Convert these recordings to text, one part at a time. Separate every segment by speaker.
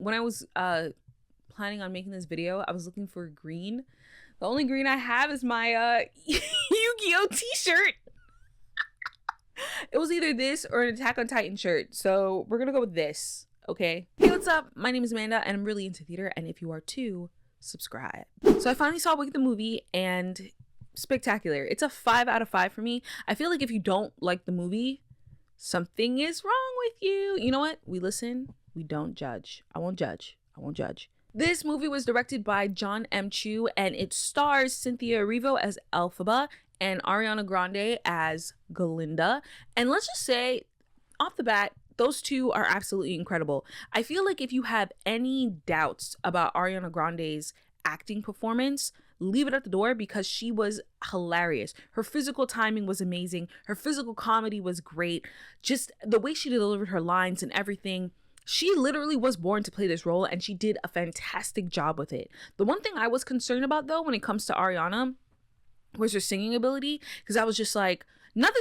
Speaker 1: when I was planning on making this video, I was looking for green. The only green I have is my Yu-Gi-Oh t-shirt. It was either this or an Attack on Titan shirt, so we're gonna go with this. Okay. Hey, what's up? My name is Amanda, and I'm really into theater. And if you are too, subscribe. So I finally saw Wicked the movie, and spectacular. It's a 5 out of 5 for me. I feel like if you don't like the movie, something is wrong with you. You know what? We listen. We don't judge. I won't judge. I won't judge. This movie was directed by John M. Chu, and it stars Cynthia Erivo as Elphaba and Ariana Grande as Galinda. And let's just say, off the bat, those two are absolutely incredible. I feel like if you have any doubts about Ariana Grande's acting performance, leave it at the door, because she was hilarious. Her physical timing was amazing. Her physical comedy was great. Just the way she delivered her lines and everything. She literally was born to play this role, and she did a fantastic job with it. The one thing I was concerned about, though, when it comes to Ariana was her singing ability, because I was just like, not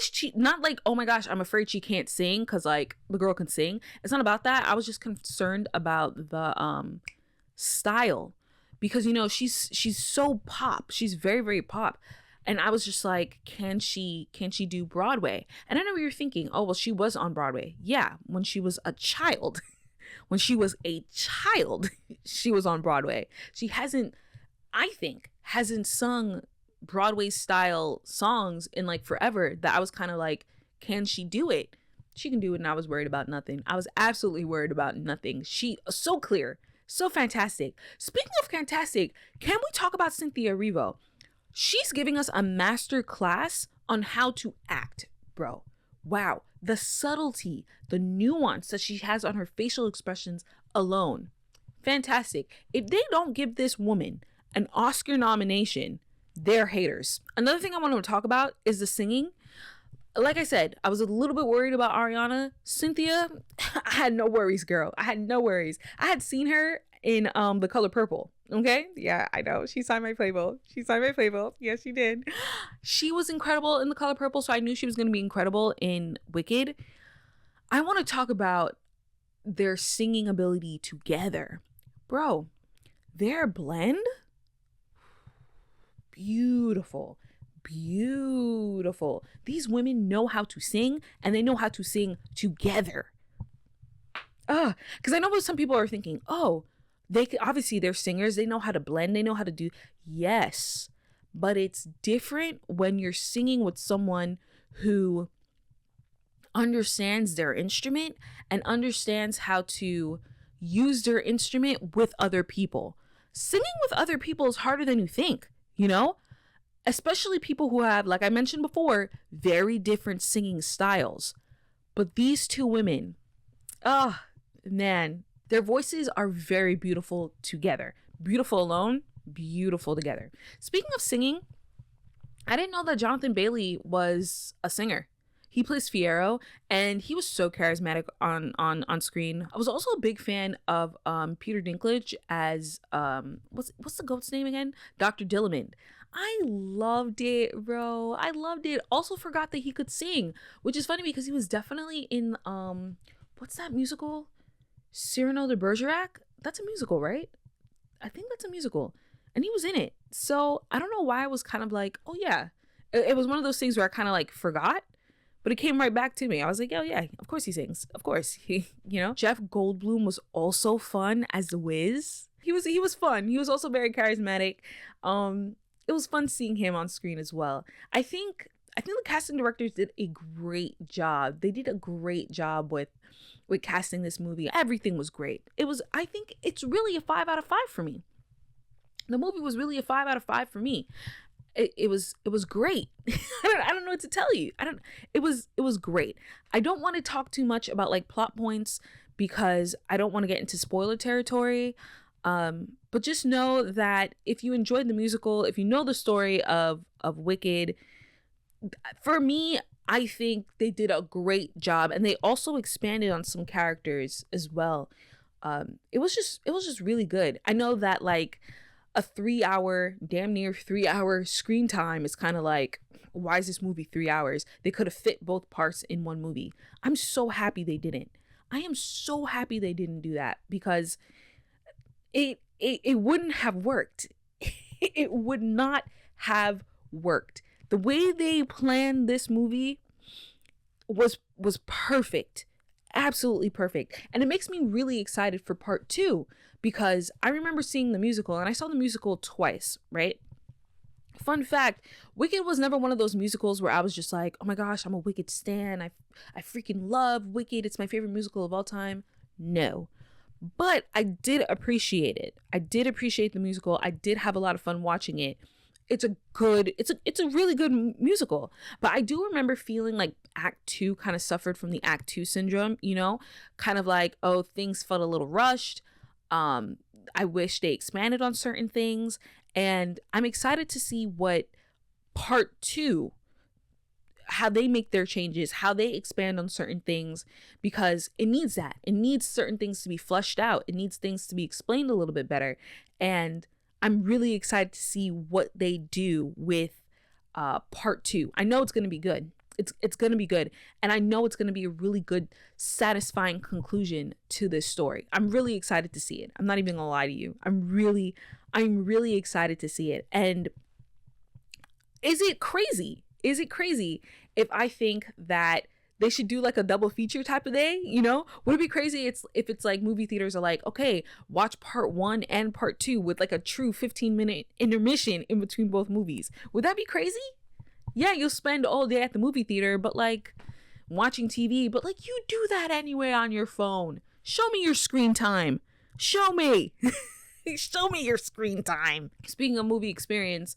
Speaker 1: like, oh my gosh, I'm afraid she can't sing, because like the girl can sing. It's not about that. I was just concerned about the style, because you know she's so pop. She's very, very pop. And I was just like, can she do Broadway? And I know you're thinking, oh well, she was on Broadway. Yeah, when she was a child. When she was a child, she was on Broadway. She hasn't sung Broadway style songs in like forever, that I was kind of like, can she do it? She can do it. And I was worried about nothing. I was absolutely worried about nothing. She so clear, so fantastic. Speaking of fantastic, can we talk about Cynthia Erivo? She's giving us a master class on how to act, bro. Wow. The subtlety, the nuance that she has on her facial expressions alone. Fantastic. If they don't give this woman an Oscar nomination, they're haters. Another thing I want to talk about is the singing. Like I said, I was a little bit worried about Ariana. Cynthia, I had no worries, girl. I had no worries. I had seen her in The Color Purple. Okay? Yeah, I know. She signed my playbill. Yes, she did. She was incredible in The Color Purple, so I knew she was going to be incredible in Wicked. I want to talk about their singing ability together. Bro, their blend, beautiful. These women know how to sing, and they know how to sing together. Because I know some people are thinking, oh, obviously they're singers, they know how to blend, they know how to do. Yes, but it's different when you're singing with someone who understands their instrument and understands how to use their instrument with other people. Singing with other people is harder than you think, you know? Especially people who have, like I mentioned before, very different singing styles. But these two women, man, their voices are very beautiful together. Beautiful alone, beautiful together. Speaking of singing, I didn't know that Jonathan Bailey was a singer. He plays Fiyero, and he was so charismatic on screen. I was also a big fan of Peter Dinklage as what's the goat's name again? Dr. Dillamond. I loved it, bro. I loved it. Also forgot that he could sing, which is funny because he was definitely in what's that musical? Cyrano de Bergerac? That's a musical, right? I think that's a musical. And he was in it. So I don't know why I was kind of like, oh yeah. It was one of those things where I kind of like forgot, but it came right back to me. I was like, oh yeah, of course he sings. Of course. Jeff Goldblum was also fun as the Wiz. He was fun. He was also very charismatic. It was fun seeing him on screen as well. I think the casting directors did a great job. They did a great job with casting this movie. Everything was great. I think it's really a 5 out of 5 for me. The movie was really a 5 out of 5 for me. It was great. I don't know what to tell you. It was great. I don't want to talk too much about like plot points because I don't want to get into spoiler territory. But just know that if you enjoyed the musical, if you know the story of Wicked, for me, I think they did a great job, and they also expanded on some characters as well. It was just really good. I know that like a damn near 3 hour screen time is kind of like, why is this movie 3 hours? They could have fit both parts in one movie. I'm so happy they didn't. I am so happy they didn't do that, because it wouldn't have worked. It would not have worked. The way they planned this movie was perfect. Absolutely perfect. And it makes me really excited for part 2 because I remember seeing the musical, and I saw the musical twice, right? Fun fact, Wicked was never one of those musicals where I was just like, oh my gosh, I'm a Wicked stan. I freaking love Wicked. It's my favorite musical of all time. No. But I did appreciate it. I did appreciate the musical. I did have a lot of fun watching it. It's a really good musical. But I do remember feeling like Act 2 kind of suffered from the Act 2 syndrome, you know? Kind of like, oh, things felt a little rushed. I wish they expanded on certain things. And I'm excited to see what part 2, how they make their changes, how they expand on certain things, because it needs that. It needs certain things to be fleshed out. It needs things to be explained a little bit better. And I'm really excited to see what they do with part 2. I know it's going to be good. It's going to be good. And I know it's going to be a really good, satisfying conclusion to this story. I'm really excited to see it. I'm not even going to lie to you. I'm really excited to see it. And is it crazy? Is it crazy if I think that they should do like a double feature type of day? You know, would it be crazy if it's like movie theaters are like, okay, watch part 1 and part 2 with like a true 15-minute intermission in between both movies? Would that be crazy? Yeah, you'll spend all day at the movie theater, but like watching TV, but like you do that anyway on your phone. Show me your screen time. Show me. Show me your screen time. Speaking of movie experience,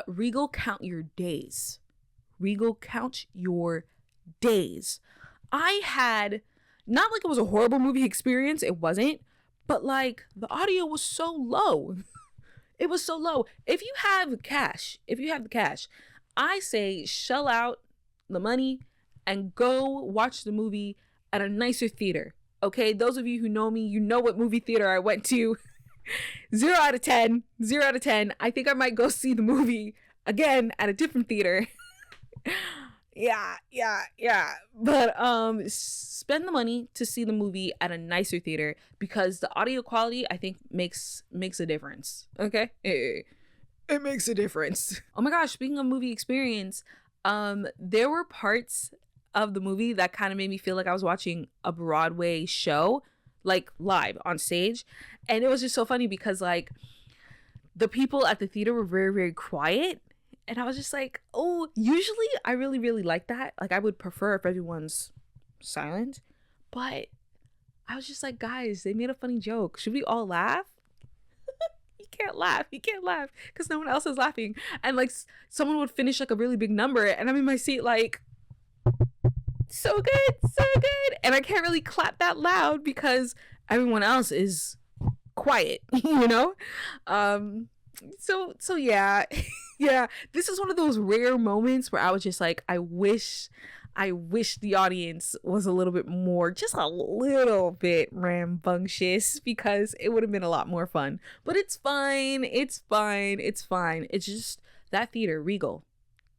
Speaker 1: Regal, count your days. Regal, count your days. I had, not like it was a horrible movie experience, it wasn't, but like the audio was so low. It was so low. If you have the cash, I say shell out the money and go watch the movie at a nicer theater. Okay, those of you who know me, you know what movie theater I went to. 0 out of 10. 0 out of 10. I think I might go see the movie again at a different theater. Yeah. But spend the money to see the movie at a nicer theater because the audio quality, I think, makes a difference. Okay? It makes a difference. Oh my gosh, speaking of movie experience, there were parts of the movie that kind of made me feel like I was watching a Broadway show, like live on stage. And it was just so funny because like the people at the theater were very, very quiet. And I was just like, oh, usually I really, really like that. Like I would prefer if everyone's silent. But I was just like, guys, they made a funny joke. Should we all laugh? You can't laugh because no one else is laughing. And like someone would finish like a really big number and I'm in my seat like, so good. And I can't really clap that loud because everyone else is quiet, you know? So yeah. Yeah, this is one of those rare moments where I was just like, I wish the audience was a little bit more, just a little bit rambunctious because it would have been a lot more fun. But it's fine. It's just that theater, Regal.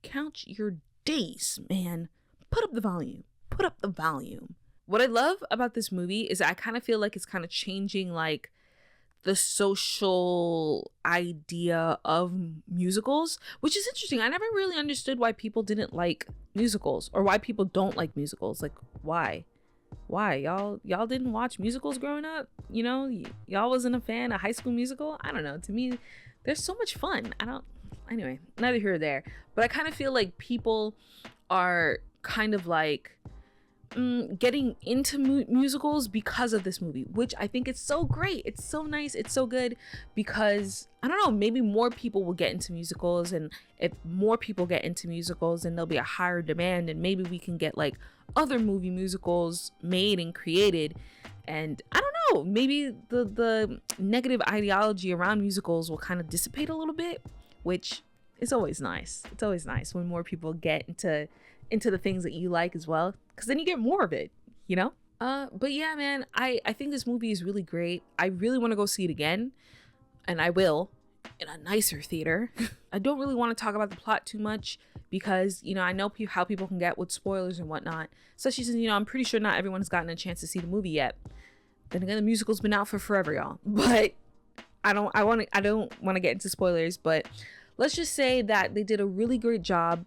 Speaker 1: Count your days, man. Put up the volume. What I love about this movie is I kind of feel like it's kind of changing like the social idea of musicals, which is interesting. I never really understood why people didn't like musicals or why people don't like musicals. Like why y'all didn't watch musicals growing up? You know, y'all wasn't a fan of High School Musical? I don't know. To me, they're so much fun. Anyway, neither here or there, but I kind of feel like people are kind of like getting into musicals because of this movie, which I think it's so great. It's so nice. It's so good because I don't know, maybe more people will get into musicals, and if more people get into musicals, then there'll be a higher demand, and maybe we can get like other movie musicals made and created. And I don't know, maybe the negative ideology around musicals will kind of dissipate a little bit, which is always nice. It's always nice when more people get into the things that you like as well, because then you get more of it, you know? But yeah, man, I think this movie is really great. I really want to go see it again, and I will, in a nicer theater. I don't really want to talk about the plot too much because, you know, I know how people can get with spoilers and whatnot. Especially since, you know, I'm pretty sure not everyone's gotten a chance to see the movie yet. Then again, the musical's been out for forever, y'all. But I don't want to get into spoilers, but let's just say that they did a really great job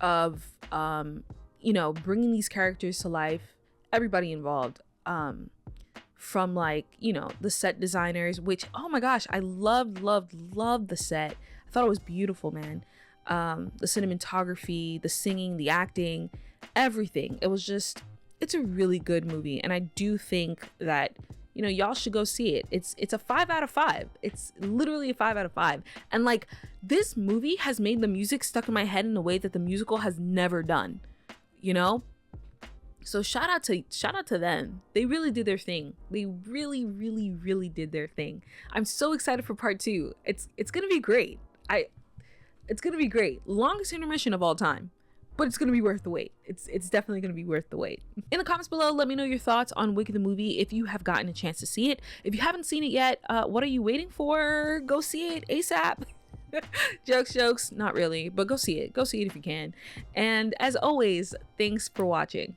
Speaker 1: of bringing these characters to life, everybody involved, from like, the set designers, which, oh my gosh, I loved the set. I thought it was beautiful, man. The cinematography, the singing, the acting, everything. It's a really good movie, and I do think that y'all should go see it. It's a 5 out of 5. It's literally a 5 out of 5. And like, this movie has made the music stuck in my head in a way that the musical has never done. So shout out to them. They really did their thing. They really did their thing. I'm so excited for part 2. It's gonna be great. It's gonna be great. Longest intermission of all time. But it's going to be worth the wait. It's definitely going to be worth the wait. In the comments below, let me know your thoughts on Wicked the movie if you have gotten a chance to see it. If you haven't seen it yet, what are you waiting for? Go see it ASAP. Jokes. Not really, but go see it. Go see it if you can. And as always, thanks for watching.